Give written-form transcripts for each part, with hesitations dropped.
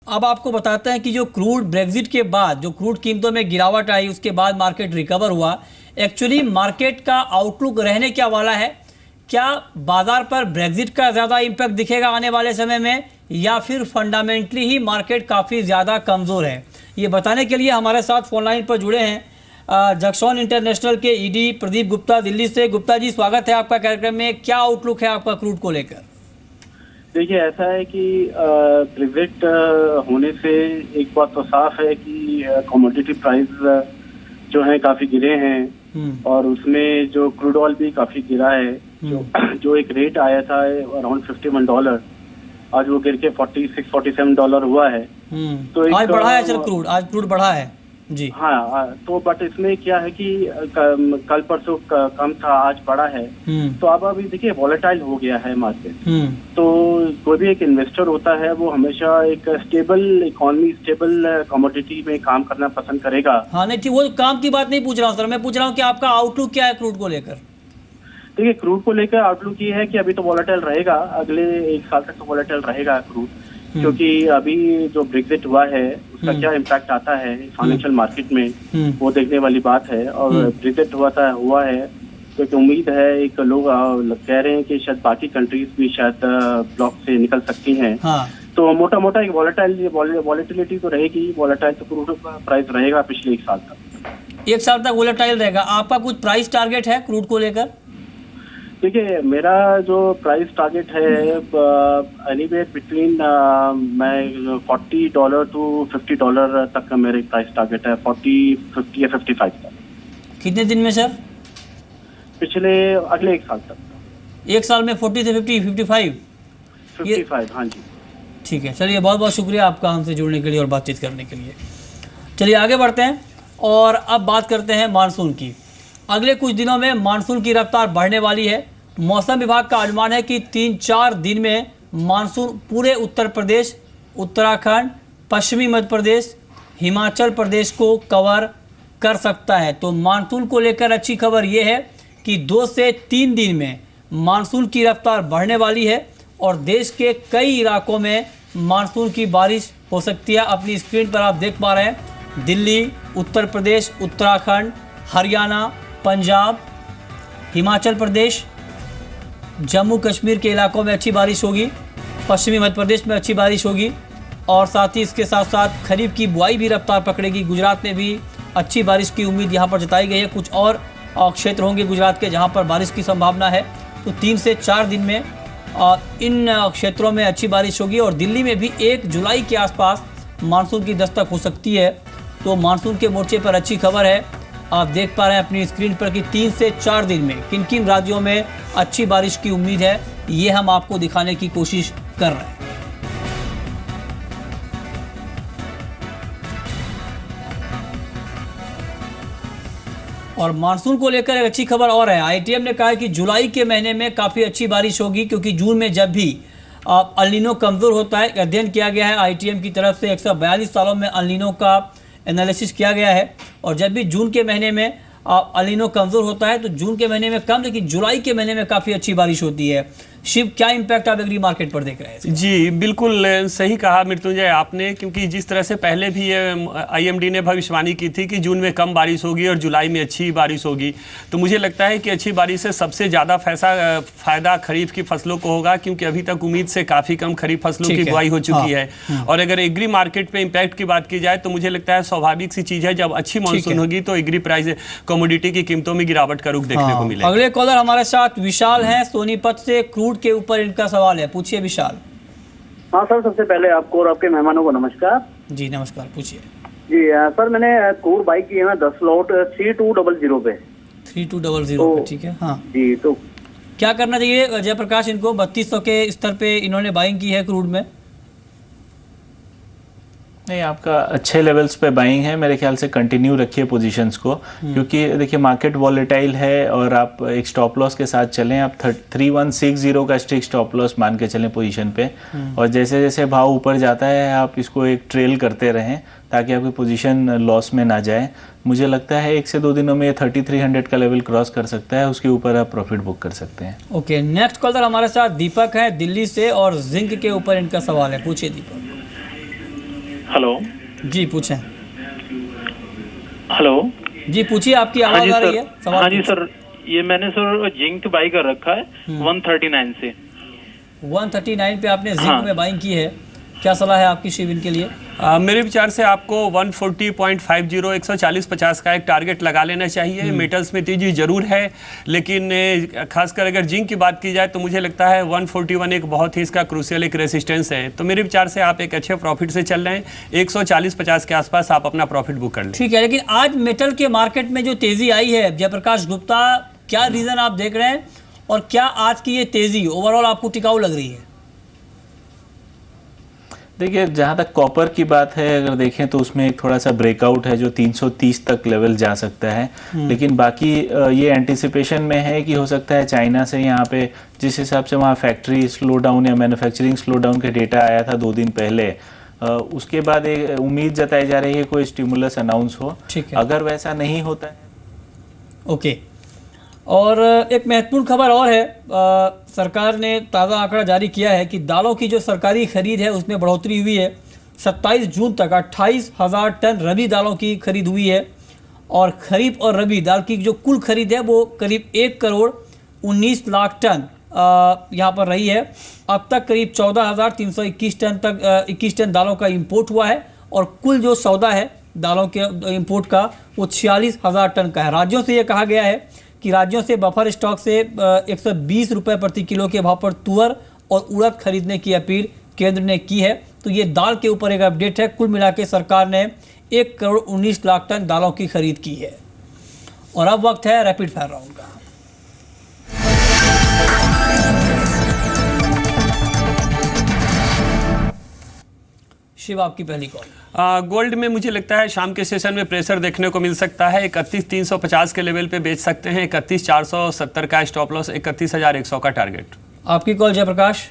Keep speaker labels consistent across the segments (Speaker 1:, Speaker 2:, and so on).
Speaker 1: अब आपको बताते हैं कि जो क्रूड ब्रेग्जिट के बाद जो क्रूड कीमतों में गिरावट आई, उसके बाद मार्केट रिकवर हुआ। एक्चुअली मार्केट का आउटलुक रहने क्या वाला है? क्या बाजार पर ब्रेग्जिट का ज़्यादा इम्पैक्ट दिखेगा आने वाले समय में, या फिर फंडामेंटली ही मार्केट काफ़ी ज़्यादा कमज़ोर है? ये बताने के लिए हमारे साथ फोन लाइन पर जुड़े हैं जक्सॉन इंटरनेशनल के ईडी प्रदीप गुप्ता दिल्ली से। गुप्ता जी, स्वागत है आपका कार्यक्रम में। क्या आउटलुक है आपका क्रूड को लेकर?
Speaker 2: देखिए, ऐसा है कि ब्रेग्जिट होने से एक बात तो साफ है कि कमोडिटी प्राइस जो है काफी गिरे हैं और उसमें जो क्रूड ऑयल भी काफी गिरा है। जो एक रेट आया था अराउंड $51, आज वो गिर के $46-47 हुआ है।
Speaker 1: तो आज बढ़ा है, चल क्रूड आज क्रूड बढ़ा है जी।
Speaker 2: हाँ, तो बट इसमें क्या है कि कल परसों कम था, आज बढ़ा है। तो अब अभी देखिए वॉलेटाइल हो गया है मार्केट। तो कोई भी एक इन्वेस्टर होता है वो हमेशा एक स्टेबल इकोनॉमी, स्टेबल कमोडिटी में काम करना पसंद करेगा।
Speaker 1: हाँ नहीं, वो काम की बात नहीं पूछ रहा हूँ सर, मैं पूछ रहा हूँ कि आपका आउटलुक क्या है क्रूड को लेकर?
Speaker 2: देखिए, क्रूड को लेकर आउटलुक ये है कि अभी तो वॉलेटाइल रहेगा, अगले एक साल तक तो वॉलेटाइल रहेगा क्रूड, क्योंकि अभी जो ब्रेग्जिट हुआ है उसका क्या इम्पैक्ट आता है फाइनेंशियल मार्केट में, वो देखने वाली बात है। और ब्रेग्जिट हुआ है क्योंकि उम्मीद है, एक लोग कह रहे हैं कि शायद बाकी कंट्रीज भी शायद ब्लॉक से निकल सकती हैं। तो मोटा मोटा एक वॉलेटिलिटी तो रहेगी, वॉलेटाइल तो क्रूड प्राइस रहेगा पिछले एक साल तक।
Speaker 1: एक साल तक वॉलेटाइल रहेगा। आपका कुछ प्राइस टारगेट है क्रूड को लेकर?
Speaker 2: देखिए, मेरा जो प्राइस टारगेट है एनीवेयर बिटवीन मैं $40 to $50 तक का मेरे प्राइस टारगेट है। 40, 50 या 55 तक।
Speaker 1: कितने दिन में सर?
Speaker 2: अगले एक साल तक।
Speaker 1: एक साल में 40 से 50,
Speaker 2: 55? हाँ जी,
Speaker 1: ठीक है। चलिए, बहुत बहुत शुक्रिया आपका हमसे जुड़ने के लिए और बातचीत करने के लिए। चलिए आगे बढ़ते हैं और अब बात करते हैं मानसून की। अगले कुछ दिनों में मानसून की रफ्तार बढ़ने वाली है। मौसम विभाग का अनुमान है कि 3-4 दिन में मानसून पूरे उत्तर प्रदेश, उत्तराखंड, पश्चिमी मध्य प्रदेश, हिमाचल प्रदेश को कवर कर सकता है। तो मानसून को लेकर अच्छी खबर यह है कि 2 से 3 दिन में मानसून की रफ्तार बढ़ने वाली है और देश के कई इलाकों में मानसून की बारिश हो सकती है। अपनी स्क्रीन पर आप देख पा रहे हैं दिल्ली, उत्तर प्रदेश, उत्तराखंड, हरियाणा, पंजाब, हिमाचल प्रदेश, जम्मू कश्मीर के इलाकों में अच्छी बारिश होगी, पश्चिमी मध्य प्रदेश में अच्छी बारिश होगी और साथ ही इसके साथ साथ खरीफ की बुआई भी रफ्तार पकड़ेगी। गुजरात में भी अच्छी बारिश की उम्मीद यहाँ पर जताई गई है। कुछ और क्षेत्र होंगे गुजरात के जहाँ पर बारिश की संभावना है। तो 3 से 4 दिन में इन क्षेत्रों में अच्छी बारिश होगी और दिल्ली में भी 1 जुलाई के आसपास मानसून की दस्तक हो सकती है। तो मानसून के मोर्चे पर अच्छी खबर है। आप देख पा रहे हैं अपनी स्क्रीन पर कि 3 से 4 दिन में किन किन राज्यों में अच्छी बारिश की उम्मीद है, ये हम आपको दिखाने की कोशिश कर रहे हैं। और मानसून को लेकर एक अच्छी खबर और है। आईटीएम ने कहा है कि जुलाई के महीने में काफ़ी अच्छी बारिश होगी, क्योंकि जून में जब भी अल नीनो कमज़ोर होता है, अध्ययन किया गया है आईटीएम की तरफ से, 142 सालों में अल नीनो का एनालिसिस किया गया है। और जब भी जून के महीने में अल नीनो कमज़ोर होता है तो जून के महीने में कम, लेकिन जुलाई के महीने में काफ़ी अच्छी बारिश होती है। शिव, क्या इम्पैक्ट आप एग्री मार्केट पर देख रहे हैं?
Speaker 3: जी बिल्कुल सही कहा मृत्युंजय आपने, क्योंकि जिस तरह से पहले भी आईएमडी ने भविष्यवाणी की थी कि जून में कम बारिश होगी और जुलाई में अच्छी बारिश होगी, तो मुझे लगता है कि अच्छी बारिश से सबसे ज़्यादा फायदा खरीफ की फसलों को होगा, क्योंकि अभी तक उम्मीद से काफ़ी कम खरीफ फसलों की बुआई हो चुकी है। और अगर एग्री मार्केट पे इम्पैक्ट की बात की जाए तो मुझे लगता है स्वाभाविक सी चीज़ है, जब अच्छी मानसून होगी तो एग्री प्राइस कमोडिटी की कीमतों में गिरावट का रुख देखने को मिलेगा।
Speaker 1: अगले कॉलर हमारे साथ विशाल हैं सोनीपत से। क्रूड के ऊपर इनका सवाल है, पूछिए विशाल।
Speaker 4: हाँ सर, सबसे पहले आपको और आपके मेहमानों को नमस्कार।
Speaker 1: जी नमस्कार, पूछिए।
Speaker 4: जी सर, मैंने क्रूड बाई की है ना 10 लॉट 3200 पे।
Speaker 1: 3200 पे, ठीक है। हाँ
Speaker 4: जी, तो
Speaker 1: क्या करना चाहिए जयप्रकाश इनको? 3200 के स्तर पे इन्होंने बाइंग की है क्रूड में।
Speaker 5: नहीं, आपका अच्छे लेवल्स पे बाइंग है, मेरे ख्याल से कंटिन्यू रखिए पोजीशंस को, क्योंकि देखिए मार्केट वॉलेटाइल है और आप एक स्टॉप लॉस के साथ चलें। आप 3160 का स्ट्रिक्ट स्टॉप लॉस मान के चलें पोजीशन पे, और जैसे जैसे भाव ऊपर जाता है आप इसको एक ट्रेल करते रहें ताकि आपकी पोजीशन लॉस में ना जाए। मुझे लगता है 1 से 2 दिनों में 3300 का लेवल क्रॉस कर सकता है, उसके ऊपर आप प्रॉफिट बुक कर सकते हैं।
Speaker 1: ओके, नेक्स्ट कॉलर हमारे साथ दीपक है दिल्ली से और जिंक के ऊपर इनका सवाल है, पूछिए दीपक।
Speaker 6: हेलो
Speaker 1: जी पूछें।
Speaker 6: हेलो।
Speaker 1: जी पूछिए, आपकी
Speaker 6: हाँ
Speaker 1: आवाज
Speaker 6: जी
Speaker 1: आ रही
Speaker 6: सर।
Speaker 1: है, सवाल
Speaker 6: हाँ जी
Speaker 1: पूछिए।
Speaker 6: सर, ये मैंने सर जिंक बाई कर रखा है 139 से।
Speaker 1: 139 पे आपने जिंक
Speaker 6: हाँ।
Speaker 1: में बाइंग की है, क्या सलाह है आपकी शिविन के लिए?
Speaker 3: मेरे विचार से आपको 140.50 140.50 का एक टारगेट लगा लेना चाहिए। मेटल्स में तेजी जरूर है, लेकिन खासकर अगर जिंक की बात की जाए तो मुझे लगता है 141 एक बहुत ही इसका क्रूशियल एक रेसिस्टेंस है। तो मेरे विचार से आप एक अच्छे प्रॉफिट से चल रहे हैं, 140-50 के आसपास आप अपना प्रॉफिट बुक कर लें।
Speaker 1: ठीक है, लेकिन आज मेटल के मार्केट में जो तेजी आई है, जयप्रकाश गुप्ता, क्या रीजन आप देख रहे हैं और क्या आज की ये तेजी ओवरऑल आपको टिकाऊ लग रही है?
Speaker 5: देखिए, जहाँ तक कॉपर की बात है, अगर देखें तो उसमें एक थोड़ा सा ब्रेकआउट है जो 330 तक लेवल जा सकता है। लेकिन बाकी ये एंटिसिपेशन में है कि हो सकता है चाइना से यहाँ पे जिस हिसाब से वहाँ फैक्ट्री स्लो डाउन या मैन्युफैक्चरिंग स्लो डाउन का डेटा आया था 2 दिन पहले, उसके बाद एक उम्मीद जताई जा रही है कोई स्टिमुलस अनाउंस हो।
Speaker 1: ठीक है।
Speaker 5: अगर वैसा नहीं होता है।
Speaker 1: ओके, और एक महत्वपूर्ण खबर और है, सरकार ने ताज़ा आंकड़ा जारी किया है कि दालों की जो सरकारी खरीद है उसमें बढ़ोतरी हुई है। 27 जून तक 28,000 टन रबी दालों की खरीद हुई है और खरीफ और रबी दाल की जो कुल खरीद है वो करीब 1 करोड़ 19 लाख टन यहाँ पर रही है। अब तक करीब 14,321 टन तक 21 टन दालों का इंपोर्ट हुआ है और कुल जो सौदा है दालों के इंपोर्ट का वो 46,000 टन का है। राज्यों से ये कहा गया है कि राज्यों से बफर स्टॉक से 120 रुपये प्रति किलो के भाव पर तुअर और उड़द खरीदने की अपील केंद्र ने की है। तो ये दाल के ऊपर एक अपडेट है। कुल मिला के सरकार ने 1 करोड़ 19 लाख टन दालों की खरीद की है। और अब वक्त है रैपिड फायर राउंड का। शिव, आपकी पहली कॉल।
Speaker 3: गोल्ड में मुझे लगता है शाम के सेशन में प्रेशर देखने को मिल सकता है। 31,350 के लेवल पे बेच सकते हैं। 31,470 का स्टॉप लॉस, 31,100 का टारगेट।
Speaker 1: आपकी कॉल जयप्रकाश।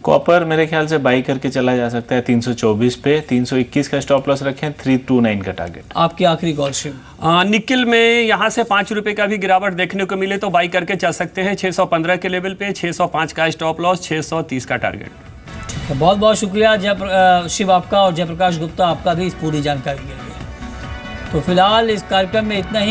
Speaker 5: कॉपर मेरे ख्याल से बाई करके चला जा सकता है 324 पे, 321 का स्टॉप लॉस रखें, 329 का टारगेट।
Speaker 1: आपकी आखिरी कॉल शिव।
Speaker 3: निकिल में यहाँ से 5 रुपए का भी गिरावट देखने को मिले तो बाई करके चल सकते हैं 615 के लेवल पे, 605 का स्टॉप लॉस, 630 का टारगेट।
Speaker 1: बहुत बहुत शुक्रिया शिव आपका और जयप्रकाश गुप्ता आपका भी इस पूरी जानकारी के लिए। तो फिलहाल इस कार्यक्रम में इतना ही।